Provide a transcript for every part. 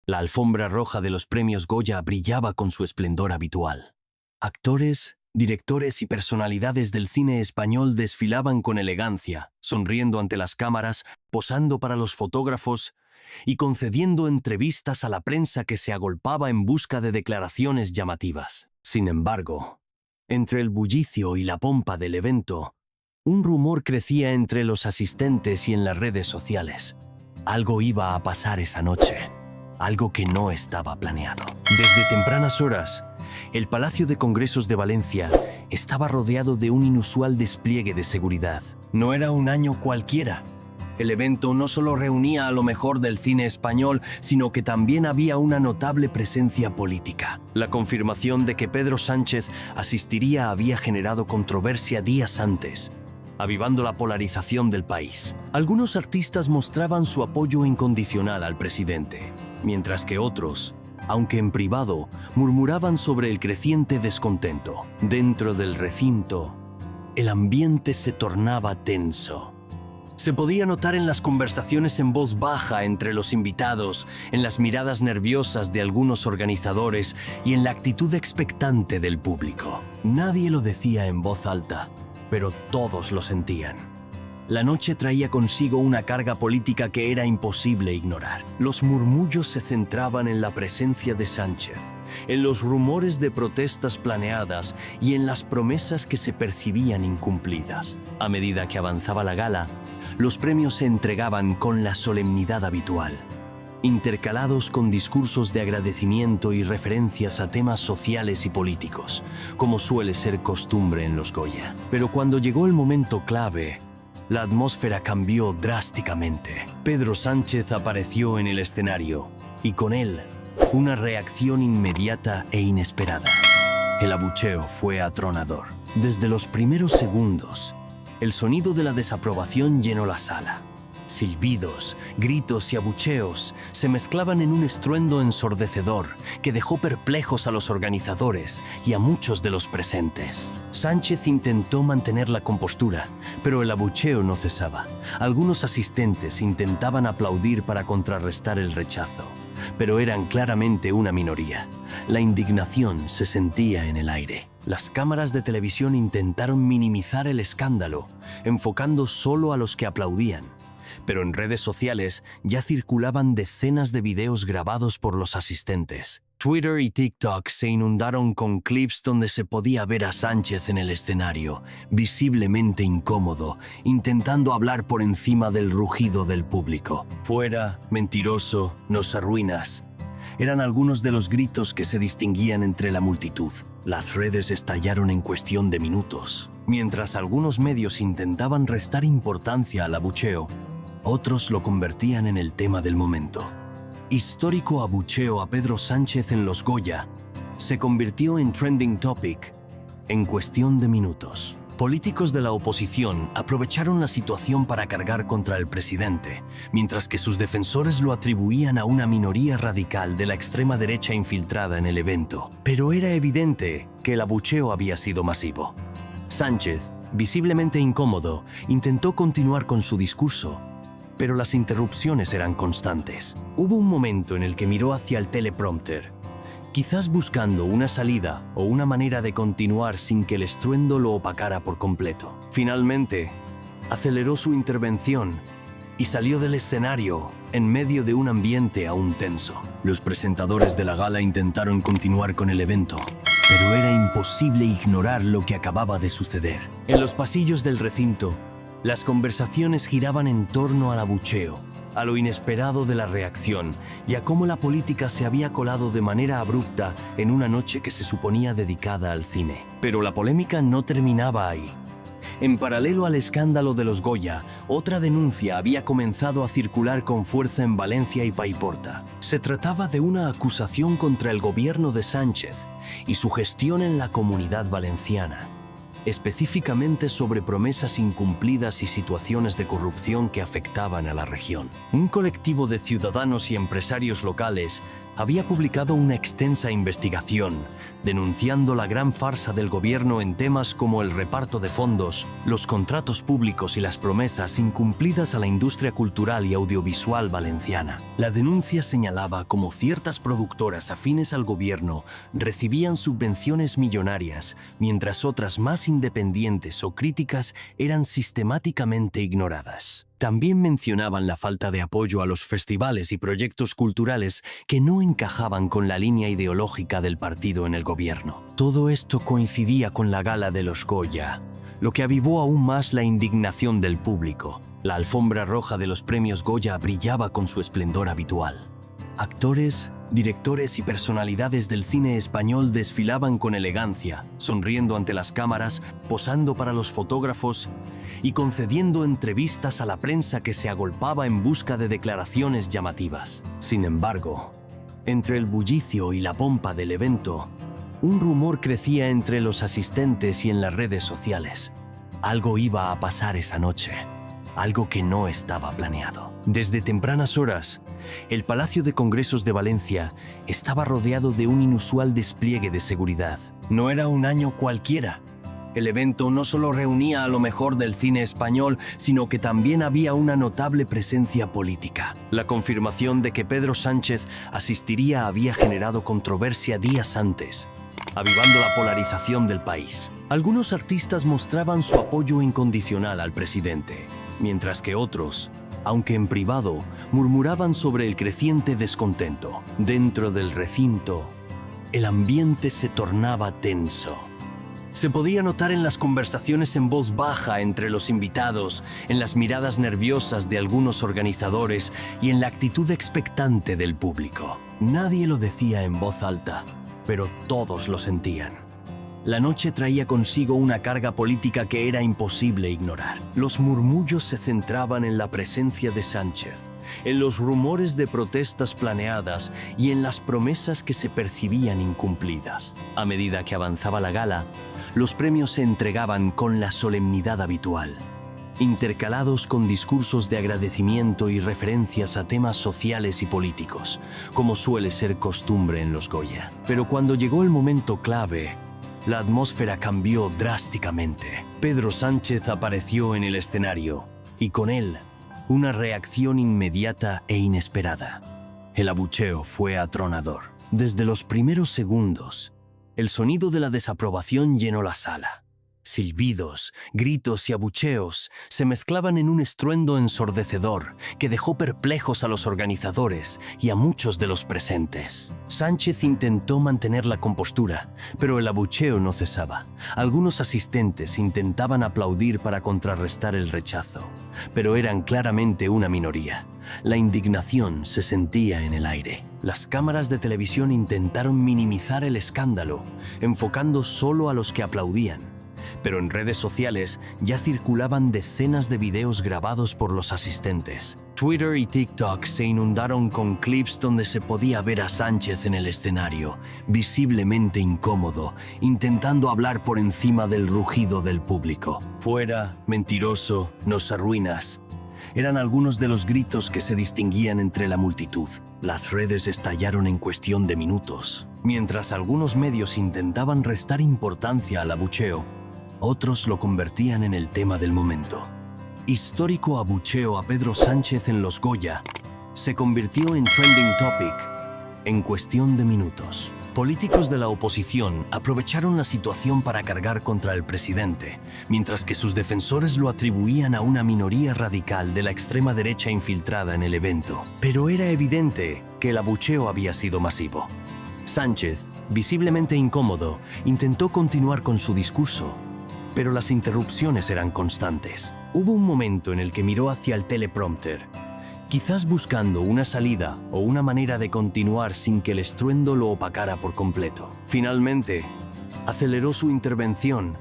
La alfombra roja de los premios Goya brillaba con su esplendor habitual. Actores, directores y personalidades del cine español desfilaban con elegancia, sonriendo ante las cámaras, posando para los fotógrafos y concediendo entrevistas a la prensa que se agolpaba en busca de declaraciones llamativas. Sin embargo, entre el bullicio y la pompa del evento, un rumor crecía entre los asistentes y en las redes sociales. Algo iba a pasar esa noche, algo que no estaba planeado. Desde tempranas horas, el Palacio de Congresos de Valencia estaba rodeado de un inusual despliegue de seguridad. No era un año cualquiera. El evento no solo reunía a lo mejor del cine español, sino que también había una notable presencia política. La confirmación de que Pedro Sánchez asistiría había generado controversia días antes, avivando la polarización del país. Algunos artistas mostraban su apoyo incondicional al presidente, mientras que otros, aunque en privado, murmuraban sobre el creciente descontento. Dentro del recinto, el ambiente se tornaba tenso. Se podía notar en las conversaciones en voz baja entre los invitados, en las miradas nerviosas de algunos organizadores y en la actitud expectante del público. Nadie lo decía en voz alta, pero todos lo sentían. La noche traía consigo una carga política que era imposible ignorar. Los murmullos se centraban en la presencia de Sánchez, en los rumores de protestas planeadas y en las promesas que se percibían incumplidas. A medida que avanzaba la gala, los premios se entregaban con la solemnidad habitual, intercalados con discursos de agradecimiento y referencias a temas sociales y políticos, como suele ser costumbre en los Goya. Pero cuando llegó el momento clave, la atmósfera cambió drásticamente. Pedro Sánchez apareció en el escenario, y con él, una reacción inmediata e inesperada. El abucheo fue atronador. Desde los primeros segundos, el sonido de la desaprobación llenó la sala. Silbidos, gritos y abucheos se mezclaban en un estruendo ensordecedor que dejó perplejos a los organizadores y a muchos de los presentes. Sánchez intentó mantener la compostura, pero el abucheo no cesaba. Algunos asistentes intentaban aplaudir para contrarrestar el rechazo, pero eran claramente una minoría. La indignación se sentía en el aire. Las cámaras de televisión intentaron minimizar el escándalo, enfocando solo a los que aplaudían. Pero en redes sociales ya circulaban decenas de videos grabados por los asistentes. Twitter y TikTok se inundaron con clips donde se podía ver a Sánchez en el escenario, visiblemente incómodo, intentando hablar por encima del rugido del público. Fuera, mentiroso, nos arruinas. Eran algunos de los gritos que se distinguían entre la multitud. Las redes estallaron en cuestión de minutos. Mientras algunos medios intentaban restar importancia al abucheo, otros lo convertían en el tema del momento. Histórico abucheo a Pedro Sánchez en los Goya se convirtió en trending topic en cuestión de minutos. Políticos de la oposición aprovecharon la situación para cargar contra el presidente, mientras que sus defensores lo atribuían a una minoría radical de la extrema derecha infiltrada en el evento. Pero era evidente que el abucheo había sido masivo. Sánchez, visiblemente incómodo, intentó continuar con su discurso, pero las interrupciones eran constantes. Hubo un momento en el que miró hacia el teleprompter, quizás buscando una salida o una manera de continuar sin que el estruendo lo opacara por completo. Finalmente, aceleró su intervención y salió del escenario en medio de un ambiente aún tenso. Los presentadores de la gala intentaron continuar con el evento, pero era imposible ignorar lo que acababa de suceder. En los pasillos del recinto, las conversaciones giraban en torno al abucheo, a lo inesperado de la reacción y a cómo la política se había colado de manera abrupta en una noche que se suponía dedicada al cine. Pero la polémica no terminaba ahí. En paralelo al escándalo de los Goya, otra denuncia había comenzado a circular con fuerza en Valencia y Paiporta. Se trataba de una acusación contra el gobierno de Sánchez y su gestión en la Comunidad Valenciana, específicamente sobre promesas incumplidas y situaciones de corrupción que afectaban a la región. Un colectivo de ciudadanos y empresarios locales había publicado una extensa investigación denunciando la gran farsa del gobierno en temas como el reparto de fondos, los contratos públicos y las promesas incumplidas a la industria cultural y audiovisual valenciana. La denuncia señalaba cómo ciertas productoras afines al gobierno recibían subvenciones millonarias, mientras otras más independientes o críticas eran sistemáticamente ignoradas. También mencionaban la falta de apoyo a los festivales y proyectos culturales que no encajaban con la línea ideológica del partido en el gobierno. Todo esto coincidía con la gala de los Goya, lo que avivó aún más la indignación del público. La alfombra roja de los premios Goya brillaba con su esplendor habitual. Actores, directores y personalidades del cine español desfilaban con elegancia, sonriendo ante las cámaras, posando para los fotógrafos y concediendo entrevistas a la prensa que se agolpaba en busca de declaraciones llamativas. Sin embargo, entre el bullicio y la pompa del evento, un rumor crecía entre los asistentes y en las redes sociales. Algo iba a pasar esa noche, algo que no estaba planeado. Desde tempranas horas, el Palacio de Congresos de Valencia estaba rodeado de un inusual despliegue de seguridad. No era un año cualquiera. El evento no solo reunía a lo mejor del cine español, sino que también había una notable presencia política. La confirmación de que Pedro Sánchez asistiría había generado controversia días antes, avivando la polarización del país. Algunos artistas mostraban su apoyo incondicional al presidente, mientras que otros, aunque en privado, murmuraban sobre el creciente descontento. Dentro del recinto, el ambiente se tornaba tenso. Se podía notar en las conversaciones en voz baja entre los invitados, en las miradas nerviosas de algunos organizadores y en la actitud expectante del público. Nadie lo decía en voz alta, pero todos lo sentían. La noche traía consigo una carga política que era imposible ignorar. Los murmullos se centraban en la presencia de Sánchez, en los rumores de protestas planeadas y en las promesas que se percibían incumplidas. A medida que avanzaba la gala, los premios se entregaban con la solemnidad habitual, intercalados con discursos de agradecimiento y referencias a temas sociales y políticos, como suele ser costumbre en los Goya. Pero cuando llegó el momento clave, la atmósfera cambió drásticamente. Pedro Sánchez apareció en el escenario, y con él, una reacción inmediata e inesperada. El abucheo fue atronador. Desde los primeros segundos, el sonido de la desaprobación llenó la sala. Silbidos, gritos y abucheos se mezclaban en un estruendo ensordecedor que dejó perplejos a los organizadores y a muchos de los presentes. Sánchez intentó mantener la compostura, pero el abucheo no cesaba. Algunos asistentes intentaban aplaudir para contrarrestar el rechazo, pero eran claramente una minoría. La indignación se sentía en el aire. Las cámaras de televisión intentaron minimizar el escándalo, enfocando solo a los que aplaudían. Pero en redes sociales ya circulaban decenas de videos grabados por los asistentes. Twitter y TikTok se inundaron con clips donde se podía ver a Sánchez en el escenario, visiblemente incómodo, intentando hablar por encima del rugido del público. Fuera, mentiroso, nos arruinas. Eran algunos de los gritos que se distinguían entre la multitud. Las redes estallaron en cuestión de minutos. Mientras algunos medios intentaban restar importancia al abucheo, otros lo convertían en el tema del momento. Histórico abucheo a Pedro Sánchez en los Goya se convirtió en trending topic en cuestión de minutos. Políticos de la oposición aprovecharon la situación para cargar contra el presidente, mientras que sus defensores lo atribuían a una minoría radical de la extrema derecha infiltrada en el evento. Pero era evidente que el abucheo había sido masivo. Sánchez, visiblemente incómodo, intentó continuar con su discurso, pero las interrupciones eran constantes. Hubo un momento en el que miró hacia el teleprompter, quizás buscando una salida o una manera de continuar sin que el estruendo lo opacara por completo. Finalmente, aceleró su intervención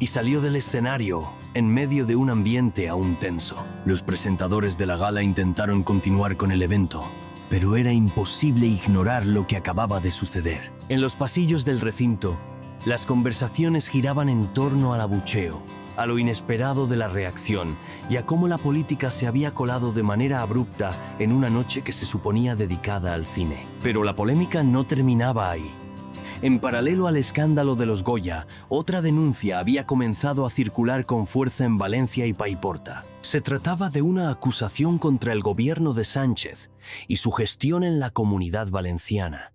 y salió del escenario en medio de un ambiente aún tenso. Los presentadores de la gala intentaron continuar con el evento, pero era imposible ignorar lo que acababa de suceder. En los pasillos del recinto, las conversaciones giraban en torno al abucheo, a lo inesperado de la reacción y a cómo la política se había colado de manera abrupta en una noche que se suponía dedicada al cine. Pero la polémica no terminaba ahí. En paralelo al escándalo de los Goya, otra denuncia había comenzado a circular con fuerza en Valencia y Paiporta. Se trataba de una acusación contra el gobierno de Sánchez y su gestión en la Comunidad Valenciana,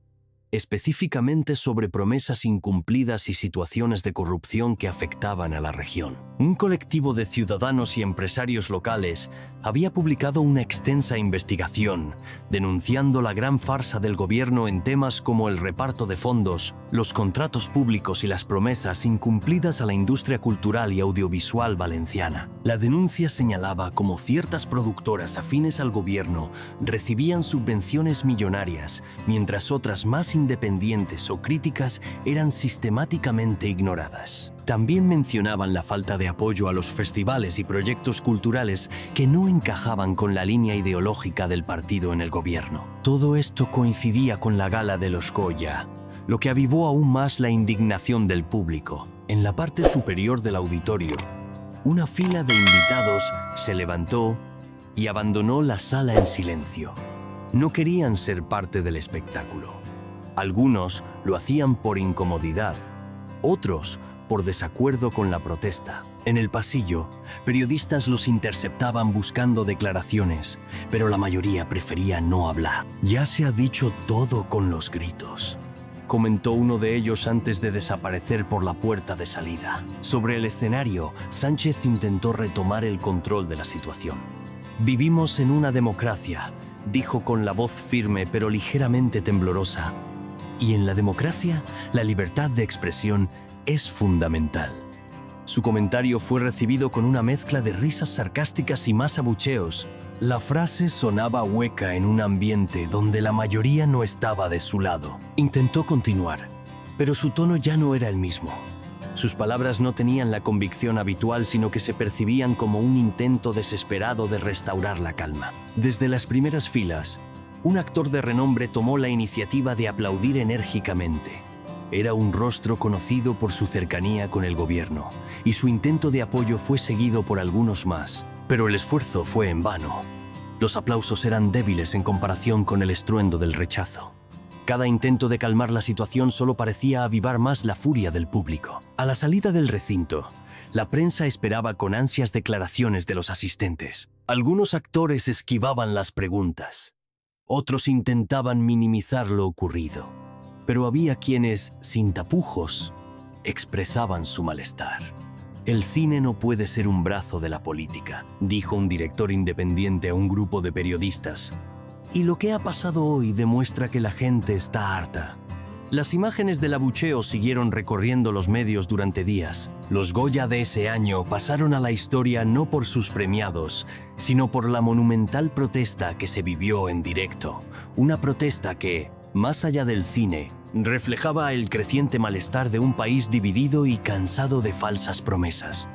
específicamente sobre promesas incumplidas y situaciones de corrupción que afectaban a la región. Un colectivo de ciudadanos y empresarios locales había publicado una extensa investigación denunciando la gran farsa del gobierno en temas como el reparto de fondos, los contratos públicos y las promesas incumplidas a la industria cultural y audiovisual valenciana. La denuncia señalaba cómo ciertas productoras afines al gobierno recibían subvenciones millonarias, mientras otras más independientes o críticas eran sistemáticamente ignoradas. También mencionaban la falta de apoyo a los festivales y proyectos culturales que no encajaban con la línea ideológica del partido en el gobierno. Todo esto coincidía con la gala de los Goya, lo que avivó aún más la indignación del público. En la parte superior del auditorio, una fila de invitados se levantó y abandonó la sala en silencio. No querían ser parte del espectáculo. Algunos lo hacían por incomodidad, otros por desacuerdo con la protesta. En el pasillo, periodistas los interceptaban buscando declaraciones, pero la mayoría prefería no hablar. «Ya se ha dicho todo con los gritos», comentó uno de ellos antes de desaparecer por la puerta de salida. Sobre el escenario, Sánchez intentó retomar el control de la situación. «Vivimos en una democracia», dijo con la voz firme pero ligeramente temblorosa. «Y en la democracia, la libertad de expresión es fundamental». Su comentario fue recibido con una mezcla de risas sarcásticas y más abucheos. La frase sonaba hueca en un ambiente donde la mayoría no estaba de su lado. Intentó continuar, pero su tono ya no era el mismo. Sus palabras no tenían la convicción habitual, sino que se percibían como un intento desesperado de restaurar la calma. Desde las primeras filas, un actor de renombre tomó la iniciativa de aplaudir enérgicamente. Era un rostro conocido por su cercanía con el gobierno, y su intento de apoyo fue seguido por algunos más, pero el esfuerzo fue en vano. Los aplausos eran débiles en comparación con el estruendo del rechazo. Cada intento de calmar la situación solo parecía avivar más la furia del público. A la salida del recinto, la prensa esperaba con ansias declaraciones de los asistentes. Algunos actores esquivaban las preguntas. Otros intentaban minimizar lo ocurrido. Pero había quienes, sin tapujos, expresaban su malestar. «El cine no puede ser un brazo de la política», dijo un director independiente a un grupo de periodistas. «Y lo que ha pasado hoy demuestra que la gente está harta». Las imágenes del abucheo siguieron recorriendo los medios durante días. Los Goya de ese año pasaron a la historia no por sus premiados, sino por la monumental protesta que se vivió en directo. Una protesta que, más allá del cine, reflejaba el creciente malestar de un país dividido y cansado de falsas promesas.